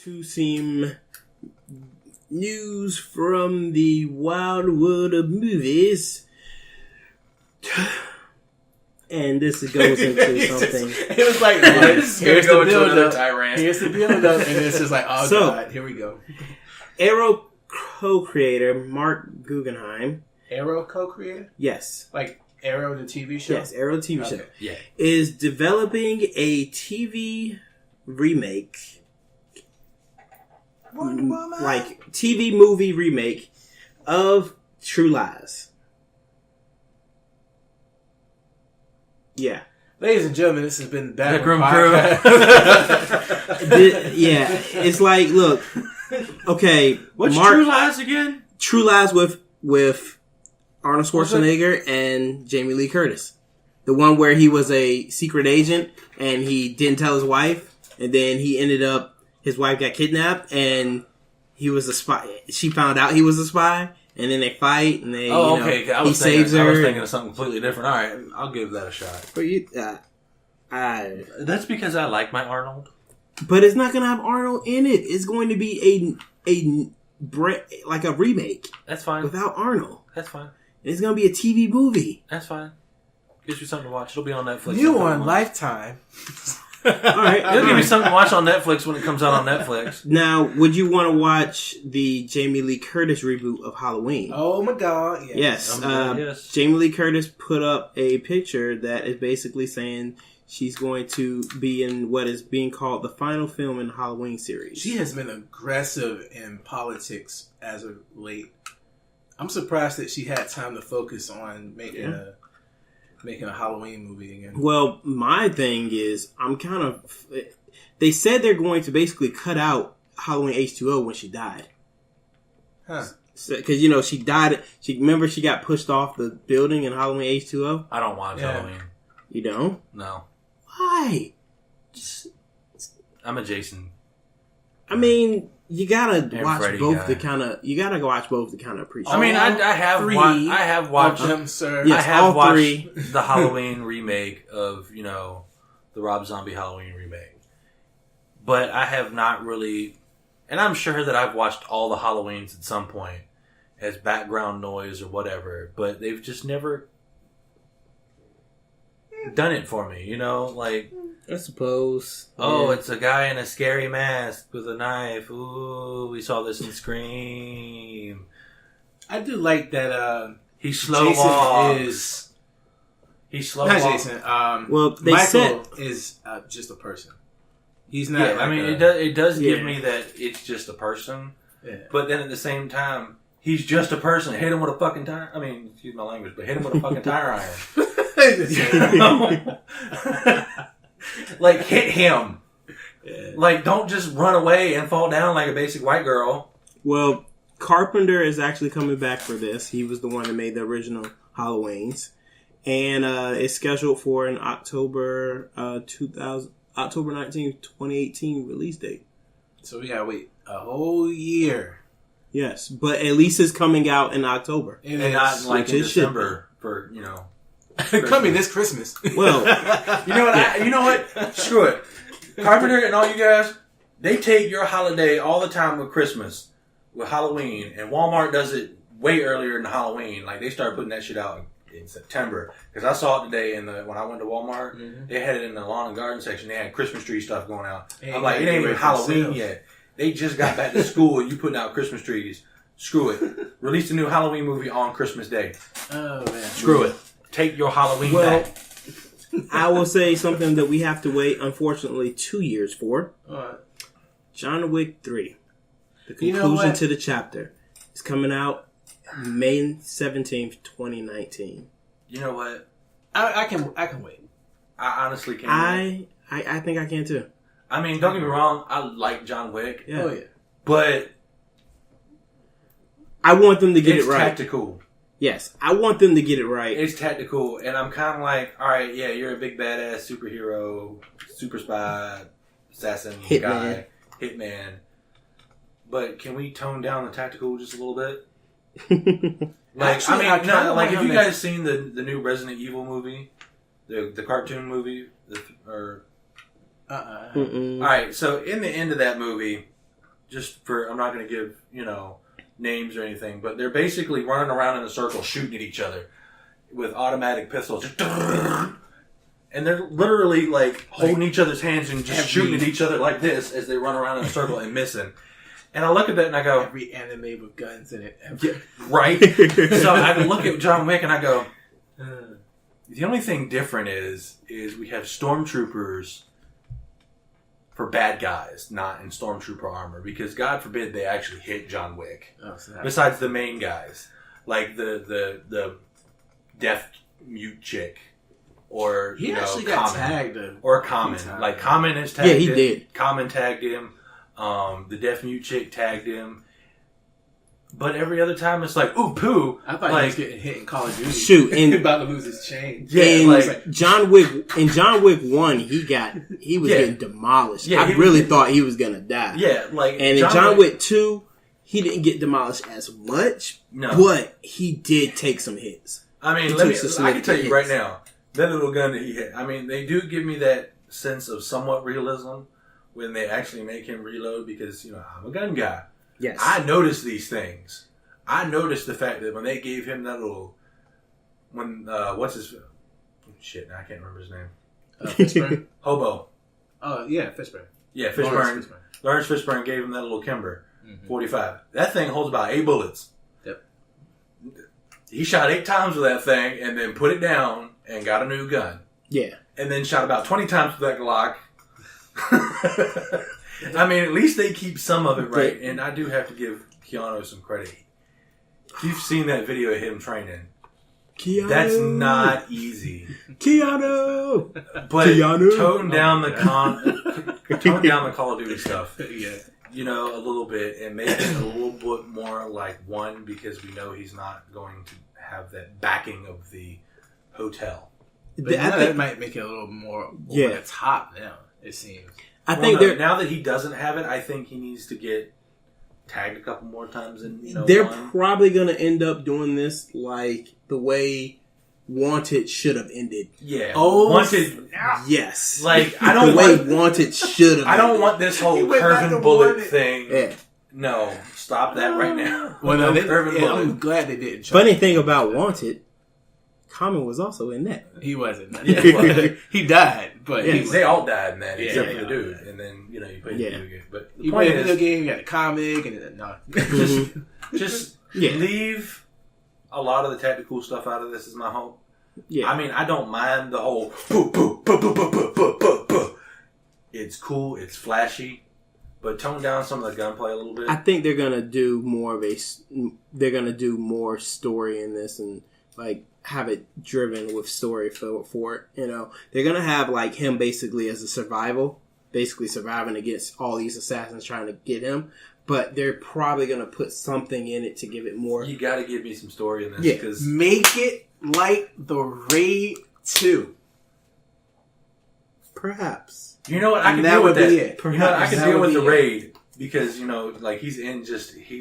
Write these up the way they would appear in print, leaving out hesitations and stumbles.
to some news from the wild world of movies. And this goes into something. It was like, here's the build-up. Here's the build-up. And it's just like, oh, God, here we go. Arrow co-creator Mark Guggenheim. Arrow co-creator? Yes. Like Arrow, the TV show? Yes, Arrow TV show. Yeah. Is developing a TV remake. Like, TV movie remake of True Lies. Yeah. Ladies and gentlemen, this has been the Backroom Podcast. Yeah, it's like, look, okay. What's True Lies again? True Lies with Arnold Schwarzenegger and Jamie Lee Curtis. The one where he was a secret agent and he didn't tell his wife, and then he ended up, his wife got kidnapped and he was a spy. She found out he was a spy. And then they fight, and they, okay. He saves her. I was thinking of something completely different. All right, I'll give that a shot. But that's because I like my Arnold. But it's not going to have Arnold in it. It's going to be like a remake. That's fine. Without Arnold. That's fine. And it's going to be a TV movie. That's fine. Gives you something to watch. It'll be on Netflix. You on Lifetime. All right. It'll give me something to watch on Netflix when it comes out on Netflix. Now, would you want to watch the Jamie Lee Curtis reboot of Halloween? Oh my God! Yes. Yes. Jamie Lee Curtis put up a picture that is basically saying she's going to be in what is being called the final film in the Halloween series. She has been aggressive in politics as of late. I'm surprised that she had time to focus on making a Halloween movie again. Well, my thing is, they said they're going to basically cut out Halloween H2O when she died. Huh. Because, she died. Remember she got pushed off the building in Halloween H2O? I don't watch Halloween. You don't? No. Why? I'm a Jason. I mean, you gotta watch Freddy both guy. to kind of. You gotta watch both to kind of appreciate. I mean, I have watched them, sir. Yes, I have all watched three. the Halloween remake of the Rob Zombie Halloween remake, but I have not really, and I'm sure that I've watched all the Halloweens at some point as background noise or whatever, but they've just never done it for me. Like. I suppose. Oh, it's a guy in a scary mask with a knife. Ooh, we saw this in Scream. I do like that. He's slow Jason walks. He's slow Not walks. Jason. Well, they Michael is just a person. He's not. Yeah, it does give me that it's just a person. Yeah. But then at the same time, he's just a person. Hit him with a fucking tire. I mean, excuse my language, but hit him with a fucking tire iron. Like, hit him. Yeah. Like, don't just run away and fall down like a basic white girl. Well, Carpenter is actually coming back for this. He was the one that made the original Halloweens. And it's scheduled for an October 19th, 2018 release date. So we gotta wait a whole year. Yes, but at least it's coming out in October. And not like in December for, coming this Christmas. Well, you know what? Screw it. Carpenter and all you guys, they take your holiday all the time with Christmas, with Halloween, and Walmart does it way earlier than Halloween. Like, they start putting that shit out in September. Because I saw it today when I went to Walmart. Mm-hmm. They had it in the lawn and garden section. They had Christmas tree stuff going out. I'm like, it ain't even Halloween yet. They just got back to school and you putting out Christmas trees. Screw it. Release a new Halloween movie on Christmas Day. Oh, man. Screw it. Take your Halloween back. I will say something that we have to wait, unfortunately, 2 years for. What? John Wick 3. The conclusion to the chapter is coming out May 17th, 2019. You know what? I can wait. I honestly can't. I think I can too. I mean, don't get me wrong. I like John Wick. Yeah. Oh, yeah. But I want them to get it right. It's tactical. Yes, I want them to get it right. It's tactical, and I'm kind of like, all right, yeah, you're a big badass superhero, super spy, assassin guy, hitman. But can we tone down the tactical just a little bit? Have you guys seen the new Resident Evil movie, the cartoon movie, All right, so in the end of that movie, I'm not going to give, names or anything, but they're basically running around in a circle shooting at each other with automatic pistols. And they're literally like holding each other's hands and just shooting at each other like this as they run around in a circle and missing. And I look at that and I go... Every anime with guns in it. Right? So I look at John Wick and I go... The only thing different is we have stormtroopers for bad guys, not in stormtrooper armor, because God forbid they actually hit John Wick. Oh, besides the main guys, like the deaf mute chick, or he actually got tagged, or Common. Like Common is tagged. Yeah, he did. Common tagged him. The deaf mute chick tagged him. But every other time it's like, ooh, poo. I thought he was getting hit in Call of Duty. Shoot, and about to lose his chain. Yeah, like John Wick 1, he was getting demolished. I really thought he was gonna die. Yeah, like and in John Wick 2, he didn't get demolished as much, but he did take some hits. I mean, I can tell you right now, that little gun that he hit. I mean, they do give me that sense of somewhat realism when they actually make him reload because I'm a gun guy. Yes. I noticed these things. I noticed the fact that when they gave him that little... what's his... Shit, I can't remember his name. Fishburne? Hobo. Oh, yeah, Fishburne. Yeah, Fishburne. Lawrence Fishburne gave him that little Kimber. 45. That thing holds about 8 bullets. Yep. He shot 8 times with that thing and then put it down and got a new gun. Yeah. And then shot about 20 times with that Glock. I mean, at least they keep some of it right. And I do have to give Keano some credit. If you've seen that video of him training, Keano. That's not easy. Keano! But tone down the Call of Duty stuff. Yeah. A little bit and make it a little bit more like one because we know he's not going to have that backing of the hotel. But that might make it a little more over the top now, it seems. I think now that he doesn't have it, I think he needs to get tagged a couple more times. They're probably going to end up doing this like the way Wanted should have ended. Yeah. Oh, Wanted. Yes. Like I don't Wanted should have. I don't want this whole curving bullet thing. Yeah. No, stop that right now. Well, no, I'm glad they didn't. Funny thing about Wanted. Common was also in that. He wasn't. Yeah, he died, but they all died in that except for the dude. And then you played the video game. But you played the video game, you got a comic, and then just leave a lot of the tactical stuff out of this. Is my hope. Yeah, I mean, I don't mind the whole. It's cool. It's flashy. But tone down some of the gunplay a little bit. I think they're gonna do more of they're gonna do more story in this and have it driven with story for it. They're gonna have him basically as a surviving against all these assassins trying to get him. But they're probably gonna put something in it to give it more. You got to give me some story in this. Yeah, because make it like the Raid 2. Perhaps. You know what? I can deal with that. I can deal with the Raid. Because, he's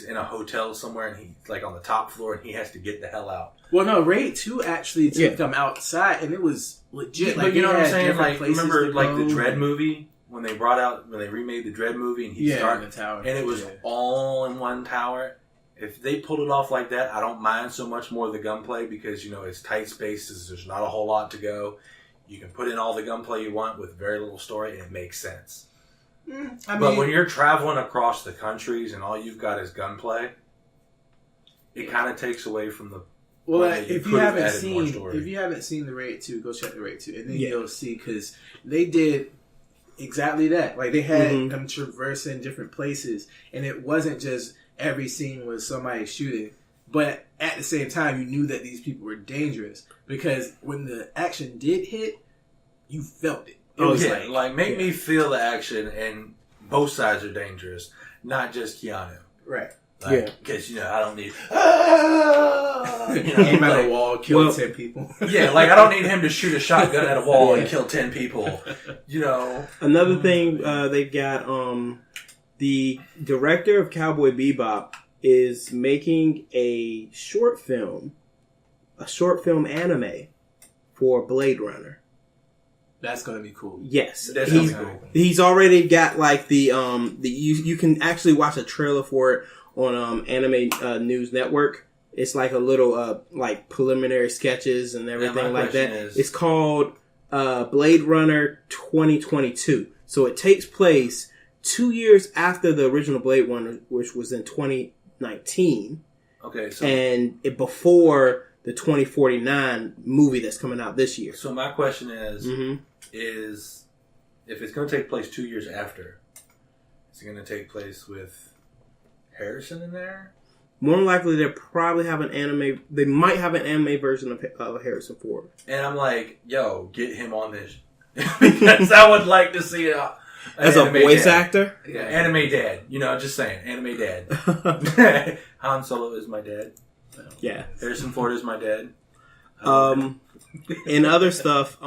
in a hotel somewhere and he's on the top floor and he has to get the hell out. Well, no, Raid 2 actually took them outside and it was legit. But you know what I'm saying? Remember the Dread movie? When they remade the Dread movie and he started in the tower. And it was all in one tower. If they pulled it off like that, I don't mind so much more of the gunplay because, it's tight spaces. There's not a whole lot to go. You can put in all the gunplay you want with very little story and it makes sense. But when you're traveling across the countries and all you've got is gunplay, it kind of takes away from the. Well, if you haven't seen the Raid 2, go check the Raid 2, and then you'll see because they did exactly that. They had them traversing different places, and it wasn't just every scene was somebody shooting, but at the same time, you knew that these people were dangerous because when the action did hit, you felt it. Make me feel the action, and both sides are dangerous, not just Keanu. Right. Because, I don't need... Aim at a wall, kill 10 people. Yeah, I don't need him to shoot a shotgun at a wall and kill 10 people. Another thing they've got, the director of Cowboy Bebop is making a short film anime for Blade Runner. That's gonna be cool. Yes, that's gonna be cool. He's already got like the you can actually watch a trailer for it on Anime News Network. It's like a little like preliminary sketches and everything like that. It's called Blade Runner 2022. So it takes place 2 years after the original Blade Runner, which was in 2019. Okay, so and before the 2049 movie that's coming out this year. So my question is if it's going to take place 2 years after, is it going to take place with Harrison in there? More than likely, they'll probably have an anime. They might have an anime version of Harrison Ford. And I'm like, yo, get him on this. Because I would like to see it as a voice actor. Yeah, anime dad. You know, just saying, anime dad. Han Solo is my dad. Yeah. Harrison Ford is my dad. In other stuff,